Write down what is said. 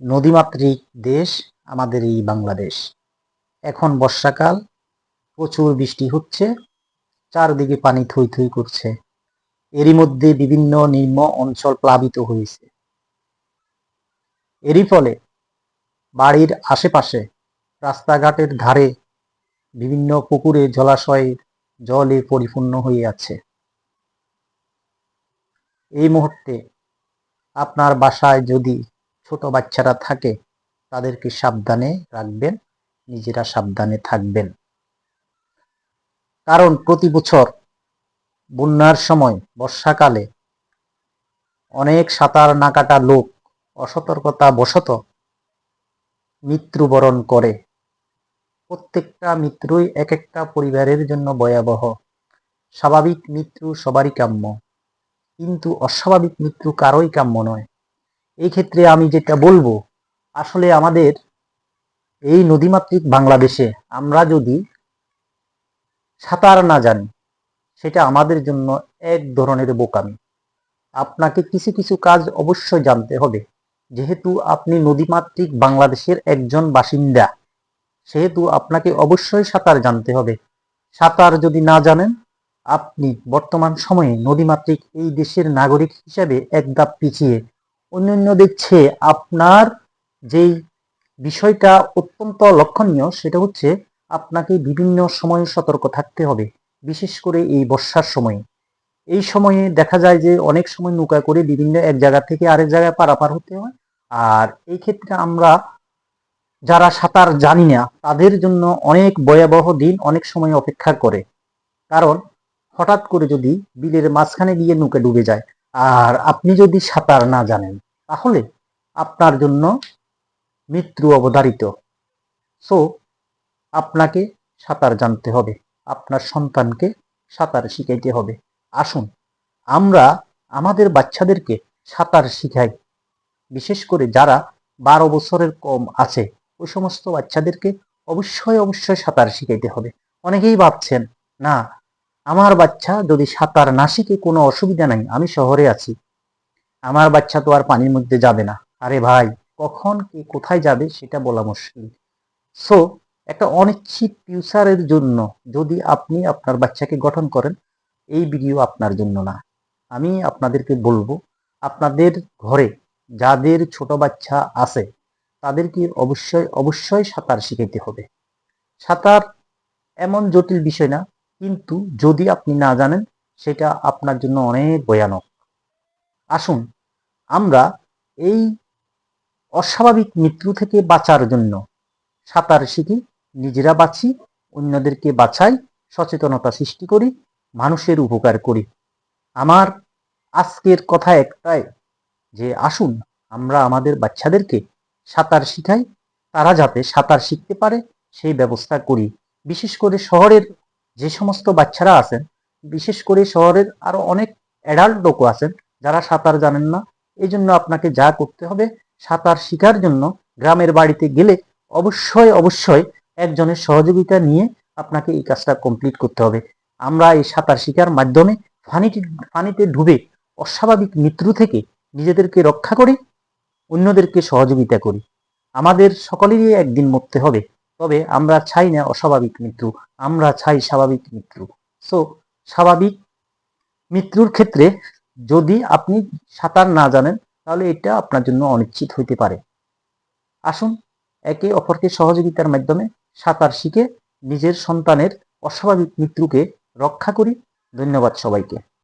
নদীমাতৃক দেশ আমাদের এই বাংলাদেশ। এখন বর্ষাকাল, প্রচুর বৃষ্টি হচ্ছে, চারদিকে পানি থই থই করছে। এরই মধ্যে বিভিন্ন নিম্ন অঞ্চল প্লাবিত হয়েছে। এরই ফলে বাড়ির আশেপাশে, রাস্তাঘাটের ধারে বিভিন্ন পুকুরে জলাশয়ের জলে পরিপূর্ণ হয়ে আছে। এই মুহূর্তে আপনার বাসায় যদি ছোট বাচ্চারা থাকে, তাদেরকে সাবধানে রাখবেন, নিজেরা সাবধানে থাকবেন। কারণ প্রতি বছর বন্যার সময় বর্ষাকালে অনেক সাঁতার না কাটা লোক অসতর্কতা বশত মৃত্যুবরণ করে। প্রত্যেকটা মৃত্যুই এক একটা পরিবারের জন্য ভয়াবহ। স্বাভাবিক মৃত্যু সবারই কাম্য, কিন্তু অস্বাভাবিক মৃত্যু কারোই কাম্য নয়। এই ক্ষেত্রে আমি যেটা বলবো, আসলে আমাদের এই নদীমাতৃক বাংলাদেশে আমরা যদি সাঁতার না জানি, সেটা আমাদের জন্য এক ধরনের বোকামি। আপনাকে কিছু কিছু কাজ অবশ্যই জানতে হবে। যেহেতু আপনি নদীমাতৃক বাংলাদেশের একজন বাসিন্দা, সেহেতু আপনাকে অবশ্যই সাঁতার জানতে হবে। সাঁতার যদি না জানেন, আপনি বর্তমান সময়ে নদীমাতৃক এই দেশের নাগরিক হিসেবে এক ধাপ পিছিয়ে। অন্যান্যদের চেয়ে আপনার যেই বিষয়টা অত্যন্ত লক্ষণীয়, সেটা হচ্ছে আপনাকে বিভিন্ন সময়ে সতর্ক থাকতে হবে, বিশেষ করে এই বর্ষার সময়ে। এই সময়ে দেখা যায় যে অনেক সময় নৌকা করে বিভিন্ন এক জায়গা থেকে আরেক জায়গায় পারাপার হতে হয়। আর এই ক্ষেত্রে আমরা যারা সাঁতার জানি না, তাদের জন্য অনেক ভয়াবহ দিন অনেক সময় অপেক্ষা করে। কারণ হঠাৎ করে যদি বিলের মাঝখানে গিয়ে নৌকা ডুবে যায়, আর আপনি যদি সাঁতার না জানেন, তাহলে আপনার জন্য মৃত্যু অবধারিত। সো আপনাকে সাঁতার জানতে হবে, আপনার সন্তানকে সাঁতার শিখাইতে হবে। আসুন আমরা আমাদের বাচ্চাদেরকে সাঁতার শিখাই। বিশেষ করে যারা 12 বছরের কম আছে, ওই সমস্ত বাচ্চাদেরকে অবশ্যই অবশ্যই সাঁতার শিখাইতে হবে। অনেকেই ভাবছেন, না, আমার বাচ্চা যদি সাঁতার না শিখে কোনো অসুবিধা নাই, আমি শহরে আছি, আমার বাচ্চা তো আর পানির মধ্যে যাবে না। আরে ভাই, কখন কে কোথায় যাবে সেটা বলা মুশকিল। সো একটা অনিশ্চিত ফিউচারের জন্য যদি আপনি আপনার বাচ্চাকে গঠন করেন, এই ভিডিও আপনার জন্য না। আমি আপনাদেরকে বলবো, আপনাদের ঘরে যাদের ছোট বাচ্চা আছে, তাদেরকে অবশ্যই অবশ্যই সাঁতার শিখাইতে হবে। সাঁতার এমন জটিল বিষয় না, কিন্তু যদি আপনি না জানেন, সেটা আপনার জন্য অনেক ভয়ানক। আসুন আমরা এই অস্বাভাবিক মৃত্যু থেকে বাঁচার জন্য সাঁতার শিখি, নিজেরা বাঁচি, অন্যদেরকে বাঁচাই, সচেতনতা সৃষ্টি করি, মানুষের উপকার করি। আমার আজকের কথা একটাই, যে আসুন আমরা আমাদের বাচ্চাদেরকে সাঁতার শিখাই, তারা যাতে সাঁতার শিখতে পারে সেই ব্যবস্থা করি। বিশেষ করে শহরের যে সমস্ত বাচ্চারা আছেন, বিশেষ করে শহরের আরো অনেক অ্যাডাল্ট লোকও আছেন যারা সাঁতার জানেন না। এই জন্য আপনাকে যা করতে হবে, সাঁতার শিখার জন্য গ্রামের বাড়িতে গেলে অবশ্যই অবশ্যই একজনের সহযোগিতা নিয়ে আপনাকে এই কাজটা কমপ্লিট করতে হবে। আমরা এই সাঁতার শিখার মাধ্যমে পানিতে ডুবে অস্বাভাবিক মৃত্যু থেকে নিজেদেরকে রক্ষা করি, অন্যদেরকে সহযোগিতা করি। আমাদের সকলেরই একদিন মরতে হবে, তবে আমরা চাই না অস্বাভাবিক মৃত্যু, আমরা চাই স্বাভাবিক মৃত্যু। সো স্বাভাবিক মৃত্যুর ক্ষেত্রে যদি আপনি সাঁতার না জানেন, তাহলে এটা আপনার জন্য অনিশ্চিত হইতে পারে। আসুন একে অপরকে সহযোগিতার মাধ্যমে সাঁতার শিখে নিজের সন্তানের অস্বাভাবিক মৃত্যুকে রক্ষা করি। ধন্যবাদ সবাইকে।